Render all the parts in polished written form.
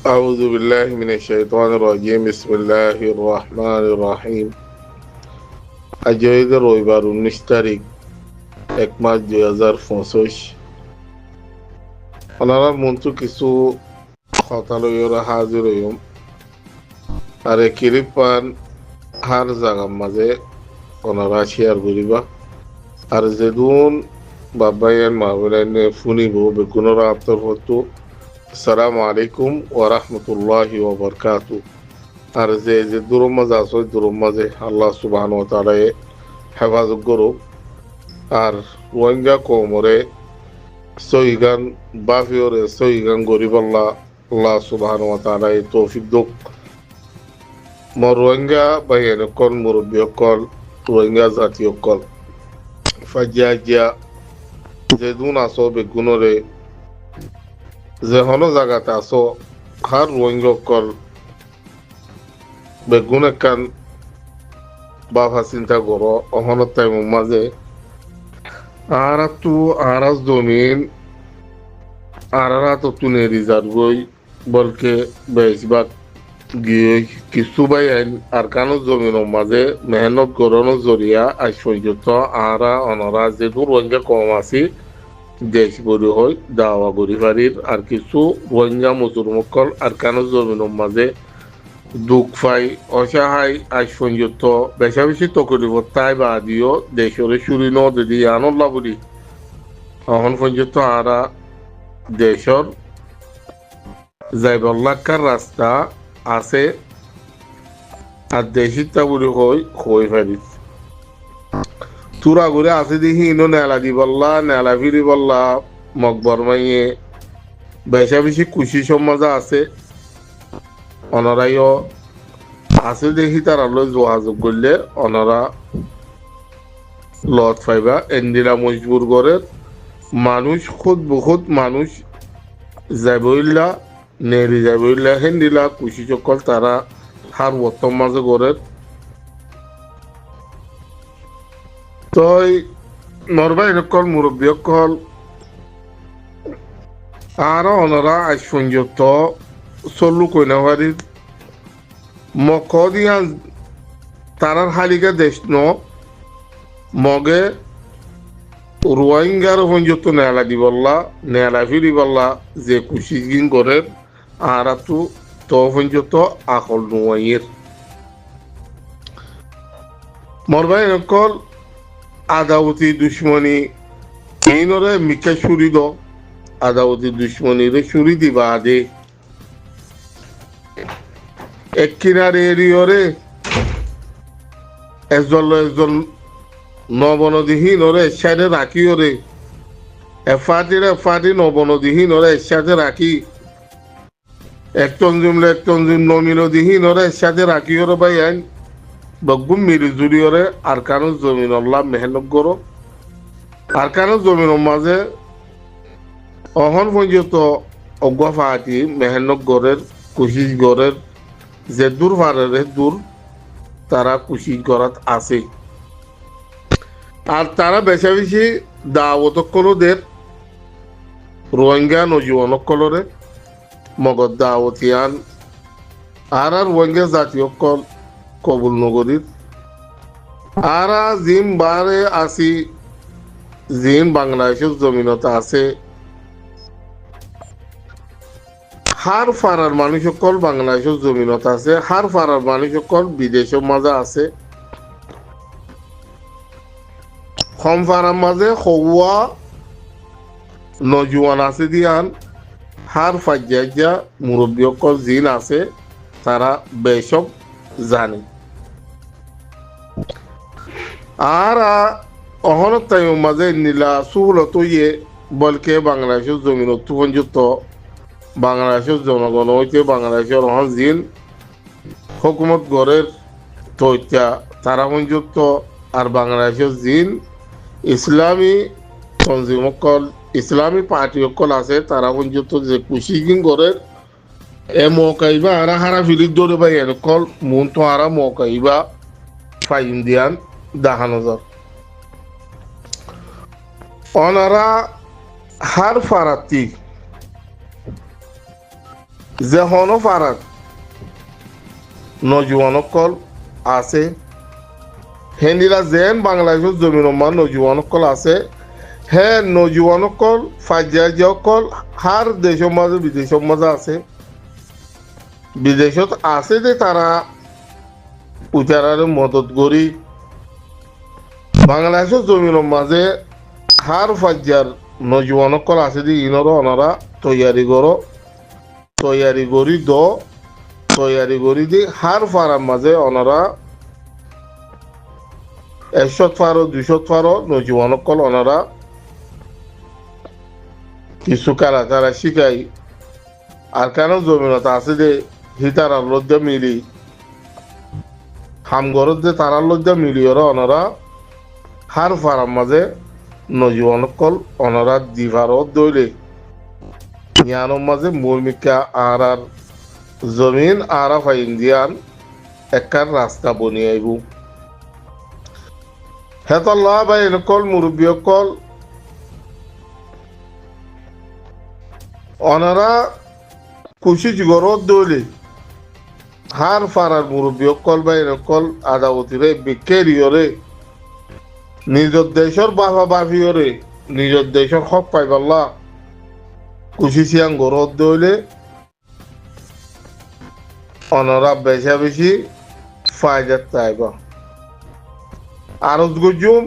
أعوذ بالله من الشيطان الرجيم بسم الله الرحمن الرحيم أجايد رويبار النشترك একমাস 2025 ওনারা মন্তু কিছু হতালয়রা হাজির হইম আর কিরিপান হার জাগার মাঝে ওনারা শেয়ার করিবা আর যেদুন বাবাইয়ান মাহবুলাইন ফুনিব বেগুনরা আপ্তর হতো আসসালামু আলাইকুম ওয়া রাহমাতুল্লাহি ওয়া বারাকাতু আর যে দূর মাঝে আসো দূর মাঝে আল্লাহ সুবহানাহু ওয়া তাআলা হেফাজত করো আর রোহিঙ্গা কোমরে সহিগান বাফিওরে সহিগান গরিব আল্লাহ আল্লাহ সুবহানাহু ওয়া তাআলা তৌফিক দোক মর রোহিঙ্গা বাইন কল মুরব্বী কল রোহিঙ্গা জাতীয় কল ফাজিয়া যেদুন আসো বেগুনরে যে হনো জায়গাতে আসো হার রোহিঙ্গা কল বেগুন একান বাফা চিন্তা করো অহনত টাইম মাঝে আরাজ জমিন আরারা তো তুনে রিজার্ভ গই বলকে বেশিরভাগ গিয়ে কিছু বাই আইন আর কানো জমিনের মাঝে মেহনত করানোর জরিয়া আজ পর্যন্ত আরা অনরা যে দূর রোহিঙ্গা কম আছে দেশ গড়ি হয় দাওয়া গড়ি পারির আর কিছু রোহিঙ্গা মজুর মক্কল আর কানো জমিনের মাঝে দুঃখ পাই অসহায় আজ পর্যন্ত বেশা বেশি তকলিফ তাই বা দিও দেশের সুরি ন যদি আনল্লা বলি এখন পর্যন্ত আরা দেশের যাইবল্লাকার রাস্তা আছে আর দেশিতা বলি হই পারি তুরা ঘুরে আছে দেখি ইনো নেলা দিবল্লা নেলা ফিরি বল্লা মকবর মাইয়ে বেশা বেশি খুশি সমাজা আছে অনারাইও আছে দেখি তারা লই যোগাযোগ করলে অনারা লত পাইবা এন্দিরা মজবুর করে মানুষ খুদ বহুত মানুষ যাবইল্লা নেরি যাবইল্লা হেন্দিলা কুশি চকল তারা হার বর্তম মাঝে করে তই নরবা এরকম মুরব্বী কল আর অনারা আজ পর্যন্ত চল্লু কইনা বাড়ির মকদিয়া তারার হালিকা দেশ ন মগে রোহিঙ্গার পর্যন্ত নেলা দিবল্লা নেলা ফিরি বল্লা যে খুশি গিন করে আর তো পর্যন্ত আকল নোয়াইয়ের মরবাই নকল আদাবতী দুশ্মনী এইনরে মিকা সুরি দ আদাবতী দুশ্মনী রে সুরি দিবা আদে এক কিনারে এরিয়রে একজন নবনদীহীন ওরে একসাথে রাখি ওরে এফাটি নবনদীহীন ওরে একসাথে রাখি একজন নমিনদীহীন ওরে একসাথে রাখি ওরে ভাই আইন বগুম মিলি জুড়ি ওরে আর কানো জমিন আল্লাহ মেহনত করো আর কানো জমিনের মাঝে অহন পর্যন্ত অজ্ঞা ফাটি মেহনত গড়ের কুশিস গড়ের যে দূর পারে দূর তারা কুশি করাত আছে আর তারা বেশা বেশি দাওয়াত কলদের রোহিঙ্গা নজীবন কলরে মগদ দাওয়াতিয়ান আর রোহিঙ্গা জাতীয় কল কবুল নগরীর আর জিম বারে আসি জিন বাংলাদেশের জমিনত আছে হার ফারার মানুষ সকল বাংলাদেশের জমিনত আছে হার ফারার মানুষ সকল বিদেশের মাঝে আছে কম ফারার মাঝে হওয়া নজওয়ান আছে দিয়ান হার ফাজ্জা মুরব্বী সকল জিন আছে তারা বেশক জানে আর অহনত টাইমের মাঝে নীলা সুহলত ইয়ে বলকে বাংলাদেশের জমিনত পর্যন্ত বাংলাদেশের জনগণ হইতে বাংলাদেশের অহন জিন হুকুমত গড়ের তৈত্যা তারা পর্যন্ত আর বাংলাদেশের জিন ইসলামী তঞ্জিমকল ইসলামী পার্টি সকল আছে তারা পর্যন্ত যে কুশিগিন গড়ের এ মৌকাইবা আর হারা ফিলিপ দৌড়ে ভাই এরকল মন তো আরা মৌকাইবা ফাইন দিয়ান দেখানো যার অনারা হার ফারাতি যে হনো ফারাক নজুয়ানকল আছে হেন্দিলা যেন বাংলাদেশের জমিন নজুয়ানকল আছে হে নজুয়ানকল ফাজিয়াজিয়কল হার দেশের মাঝে বিদেশের মাঝে আছে বিদেশত আছে যে তারা উচারার মদত করি বাংলাদেশের জমিনের মাঝে হার ফাজিয়ার নজুয়ানকল আছে যে ইনর ওনারা তৈয়ারি করি দি হার ফারার মাঝে ওনারা 100 ফারো 200 ফারো নজুয়ানকল ওনারা কিছু কারা তারা শিখাই আর কেন জমিনত আছে যে হিতারার লজ্জা মিলি হামগরত যে তারার লজ্জা মিলি ওরা ওনারা হার ফারার মাঝে নজুয়ানকল ওনারা দিভারত দইলে ইয়ানোর মাঝে মূর্মিকা আর জমিন আরা ফাইন দিয়ান একার রাস্তা বনিয়াইব হেতল্লাহ বা এনেকল মুরব্বীকল ওনারা খুশি গরত দইলে হার ফারার মুরব্বীকল বা এনেকল আদাবতীরে বিকেরিয়রে নিজের দেশের বাফা বাফিয়রে নিজের দেশের হক পাইবাল্লা খুশি সিয়াং গরত দইলে ওনারা বেশা বেশি ফায়দার চাইবা আরজ গজুম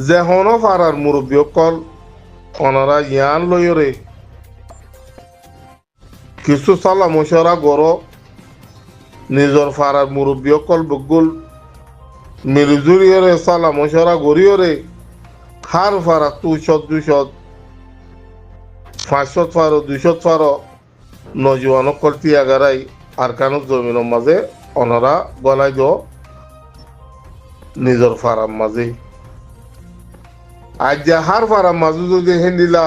যে হনো ফারার মুরব্বীকল ওনারা ইয়ান লয়রে কিছু সালা মশরা গর নিজর ফারার মুরব্বীকল বগুল মিলিজুরিয়রে সালা মশরা গরিয়রে হার ফারা 200 200 500 ফারো 200 ফারো নজওয়ানকল তিয়াগারাই আর কানো জমিনের মাঝে ওনারা গলাই দো নিজর ফারার মাঝে আজ যে হার ফারার মাঝে যদি হেন্দিলা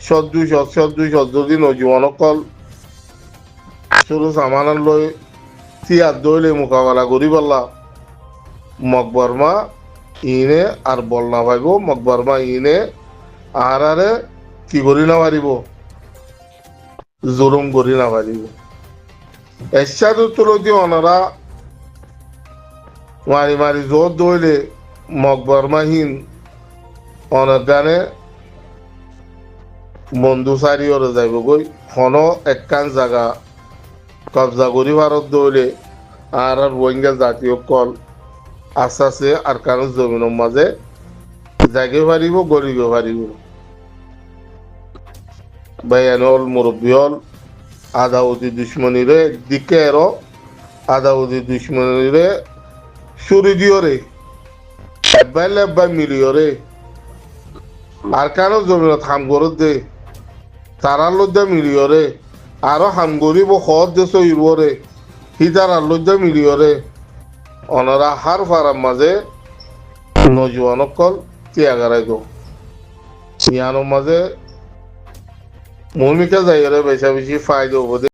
100 200 যদি নজওয়ানকল শুরু সামানার লই তিয়ার দইলে মোকাবেলা করি বললা মকবরমা ইনে আর বল না পাইব মকবরমা ইনে আরে কি করি না পারিব জুলুম করি না পারিব এসাদ তুলতি ওনারা মারি মারি জোর দইলে মকবরমাহীন অনার গানে বন্ধু সারি ওরে যাইব গই হন একখান জায়গা কবজা করি ভারত দইলে আর রোহিঙ্গা জাতীয় কল আস্তে আস্তে আর কারো জমিনের মাঝে জাগে পারিব গরিব পারিব বায়ানল মুরব্বী হল আদাউদি দুশ্মনীরে দিকে এর আদাউদি দুশ্মনীরে সুরি দিওরে এব্বাই লেব্বাই মিলিয়রে আর কেন জমিনত হাম গরত দে তারার লজ্জা মিলিয়রে আরো হাম গরিব হদ দে সইবরে হিতারার লজ্জা মিলিয়রে ওনারা হার ফারার মাঝে নজওয়ানকল তিয়াগারাই দো ইয়ানোর মাঝে মূর্মিকা যাইরে বেশা বেশি ফায়দা হবো